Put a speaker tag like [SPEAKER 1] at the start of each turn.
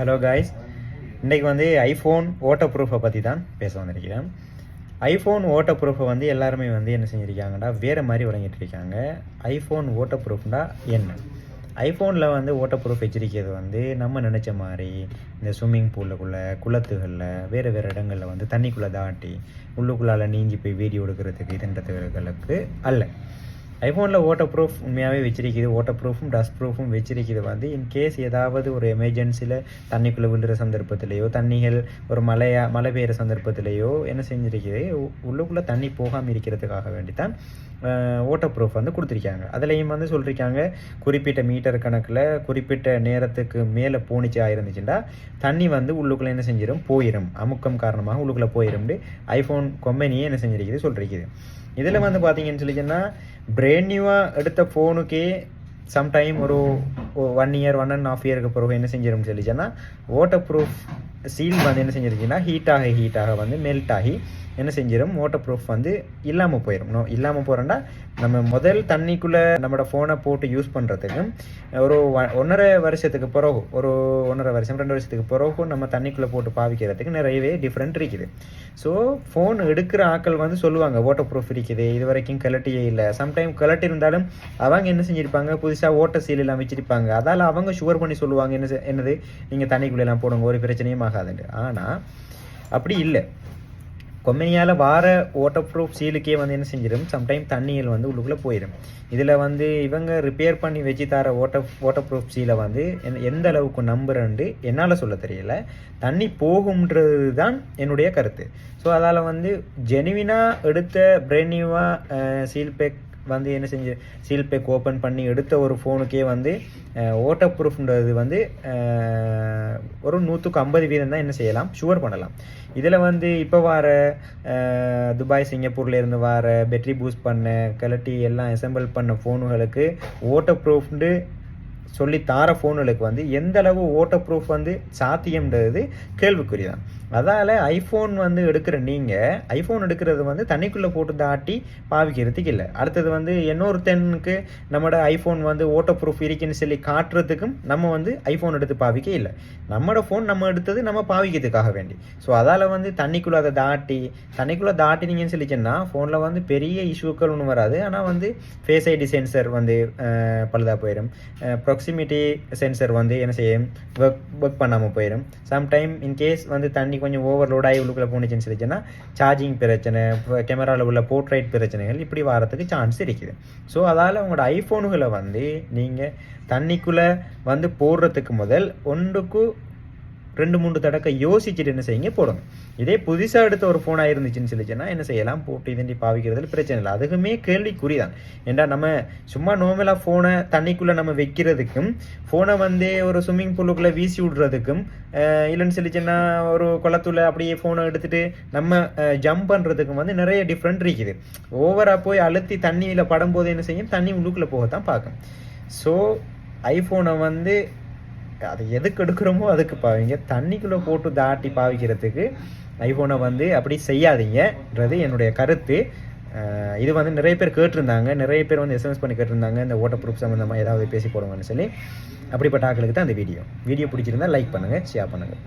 [SPEAKER 1] Hello guys, இன்றைக்கி iPhone water ப்ரூஃபை பற்றி தான் பேச வந்திருக்கிறேன். ஐஃபோன் வாட்டர் ப்ரூஃபை எல்லாருமே என்ன செஞ்சுருக்காங்கடா வேறு மாதிரி வழங்கிட்டு இருக்காங்க. ஐஃபோன் வாட்டர் ப்ரூஃப்னா என்ன? ஐஃபோனில் வாட்டர் ப்ரூஃப் வச்சிருக்கிறது நம்ம நினச்ச மாதிரி இந்த ஸ்விம்மிங் பூலுக்குள்ளே, குளத்துகளில், வேறு வேறு இடங்களில் தண்ணிக்குள்ளே தாட்டி உள்ளுக்குள்ளால் நீஞ்சி போய் வீடியோ எடுக்கிறதுக்கு இதுன்றதுகளுக்கு அல்ல. ஐஃபோனில் வாட்டர் ப்ரூஃப் உண்மையாகவே வச்சிருக்குது. வாட்டர் ப்ரூஃபும் டஸ்ட் ப்ரூஃபும் வச்சிருக்குது. இன்கேஸ் ஏதாவது ஒரு எமர்ஜென்சியில் தண்ணிக்குள்ளே விழுற சந்தர்ப்பத்திலேயோ, தண்ணிகள் ஒரு மழை பெய்கிற சந்தர்ப்பத்திலேயோ என்ன செஞ்சுருக்குது, உள்ளுக்குள்ளே தண்ணி போகாமல் இருக்கிறதுக்காக வேண்டி தான் வாட்டர் ப்ரூஃப் கொடுத்துருக்காங்க. அதுலேயும் சொல்லியிருக்காங்க, குறிப்பிட்ட மீட்டர் கணக்கில் குறிப்பிட்ட நேரத்துக்கு மேலே போனிச்சு ஆயிருந்துச்சுன்னா தண்ணி உள்ளுக்குள்ளே என்ன செஞ்சிடும், போயிடும். அமுக்கம் காரணமாக உள்ளுக்குள்ளே போயிடும்னு ஐஃபோன் கம்பெனியே என்ன செஞ்சிருக்குது சொல்லியிருக்குது. இதில் பார்த்தீங்கன்னு சொல்லிச்சுன்னா பிராண்ட் நியூவாக எடுத்த ஃபோனுக்கே சம்டைம் ஒரு 1 இயர் 1.5 இயருக்கு பிறகு என்ன செஞ்சிடும் சொல்லிச்சுன்னா வாட்டர் ப்ரூஃப் சீல் என்ன செஞ்சிருச்சுன்னா ஹீட்டாக மெல்ட் ஆகி என்ன செஞ்சிடும், வாட்டர் ப்ரூஃப் இல்லாமல் போயிடும். இல்லாமல் போகிறோன்னா நம்ம முதல் தண்ணிக்குள்ளே நம்மளோட ஃபோனை போட்டு யூஸ் பண்ணுறதுக்கும் ஒரு 1.5 வருஷத்துக்கு பிறகு, ஒரு 1.5 வருஷம் 2 வருஷத்துக்கு பிறகு நம்ம தண்ணிக்குள்ளே போட்டு பாவிக்கிறதுக்கு நிறையவே டிஃப்ரெண்ட் இருக்குது. ஸோ ஃபோன் எடுக்கிற ஆட்கள் சொல்லுவாங்க வாட்டர் ப்ரூஃப் இருக்குது, இது வரைக்கும் கலட்டியே இல்லை. சம்டைம் கலட்டி இருந்தாலும் அவங்க என்ன செஞ்சுருப்பாங்க, புதுசாக வாட்டர் சீல் எல்லாம் வச்சுருப்பாங்க. அதால் அவங்க ஷுவர் பண்ணி சொல்லுவாங்க என்னது நீங்கள் தண்ணிக்குள்ளெல்லாம் போடுங்க, ஒரு பிரச்சனையும் ஆகாதுண்டு. ஆனால் அப்படி இல்லை. கம்பெனியால் வார வாட்டர் ப்ரூஃப் சீலுக்கே என்ன செஞ்சிடும், சம்டைம் தண்ணிகள் உள்ளுக்குள்ளே போயிடும். இதில் இவங்க ரிப்பேர் பண்ணி வச்சு தர வாட்டர் ப்ரூஃப் சீலை எந்த அளவுக்கு நம்புறேன்னு என்னால் சொல்ல தெரியல. தண்ணி போகும்ன்றது தான் என்னுடைய கருத்து. ஸோ அதால் ஜெனுவினாக எடுத்த பிராண்ட் நியூவாக சீல் பேக் என்ன செஞ்சு சீல் பேக் ஓப்பன் பண்ணி எடுத்த ஒரு ஃபோனுக்கே வாட்டர் ப்ரூஃப்ன்றது ஒரு 150% தான் என்ன செய்யலாம், ஷுவர் பண்ணலாம். இதில் இப்போ வர துபாய் சிங்கப்பூர்லேருந்து வர பேட்டரி பூஸ்ட் பண்ண கலட்டி எல்லாம் அசெம்பிள் பண்ண ஃபோனுகளுக்கு வாட்டர் ப்ரூஃப்னு சொல்லி தார ஃபோனுகளுக்கு எந்த அளவு வாட்டர் ப்ரூஃப் சாத்தியம்ன்றது கேள்விக்குறிதான். அதால் ஐஃபோன் எடுக்கிற நீங்கள் ஐஃபோன் எடுக்கிறது தண்ணிக்குள்ளே போட்டு தாட்டி பாவிக்கிறதுக்கு இல்லை. அடுத்தது இன்னொருத்தனுக்கு நம்மளோட ஐஃபோன் வாட்டர் ப்ரூஃப் இருக்குன்னு சொல்லி காட்டுறதுக்கும் நம்ம ஐஃபோன் எடுத்து பாவிக்க இல்லை. நம்மளோட ஃபோன் நம்ம எடுத்தது நம்ம பாவிக்கிறதுக்காக வேண்டி. ஸோ அதால் தண்ணிக்குள்ளே அதை தண்ணிக்குள்ளே தாட்டினீங்கன்னு சொல்லிச்சேன்னா ஃபோனில் பெரிய இஷ்யூக்கள் ஒன்றும் வராது. ஆனால் ஃபேஸ் ஐடி சென்சர் பழுதாக போயிடும். ப்ராக்சிமிட்டி சென்சர் என்ன செய்யும், ஒர்க் பண்ணாமல் போயிடும். சம்டைம் இன்கேஸ் தண்ணி கொஞ்சம் ஓவர்லோட் ஆகி உள்ளுக்குள்ளே போனிச்சுன்னு சொல்லிச்சுன்னா சார்ஜிங் பிரச்சனை, கேமராவில் உள்ள போர்ட்ரைட் பிரச்சனைகள் இப்படி வரத்துக்கு சான்ஸ் இருக்குது. ஸோ அதால் உங்களோட ஐஃபோனுகளை நீங்கள் தண்ணிக்குள்ளே போடுறதுக்கு முதல் 1-2-3 தடவை யோசிச்சுட்டு என்ன செய்யுங்க போடுங்க. இதே புதுசாக எடுத்த ஒரு ஃபோனாக இருந்துச்சுன்னு சொல்லிச்சுன்னா என்ன செய்யலாம், போட்டு இதண்டி பாவிக்கிறதுல பிரச்சனை இல்லை. அதுக்குமே கேள்விக்குறிதான். ஏன்டா நம்ம சும்மா நார்மலாக ஃபோனை தண்ணிக்குள்ளே நம்ம வைக்கிறதுக்கும் ஃபோனை ஒரு ஸ்விம்மிங் பூலுக்குள்ளே வீசி விடுறதுக்கும் இல்லைன்னு சொல்லிச்சுன்னா ஒரு குளத்துல அப்படியே ஃபோனை எடுத்துகிட்டு நம்ம ஜம்ப் பண்ணுறதுக்கும் நிறைய டிஃப்ரெண்ட் இருக்குது. ஓவராக போய் அழுத்தி தண்ணியில் படும்போது என்ன செய்யும், தண்ணி உள்ளுக்குள்ளே போகத்தான் பார்க்கும். ஸோ ஐஃபோனை அதை எதுக்கு எடுக்கிறோமோ அதுக்கு பாவிங்க. தண்ணிக்குள்ளே போட்டு தாட்டி பாவிக்கிறதுக்கு ஐஃபோனை அப்படி செய்யாதீங்கன்றது என்னுடைய கருத்து. இது நிறைய பேர் கேட்டிருந்தாங்க, நிறைய பேர் எஸ்எம்எஸ் பண்ணி கேட்டிருந்தாங்க இந்த வாட்டர் ப்ரூஃப் சம்மந்தமாக ஏதாவது பேசி போடுங்கன்னு சொல்லி. அப்படிப்பட்ட ஆட்களுக்கு தான் அந்த வீடியோ பிடிச்சிருந்தா லைக் பண்ணுங்கள், ஷேர் பண்ணுங்கள்.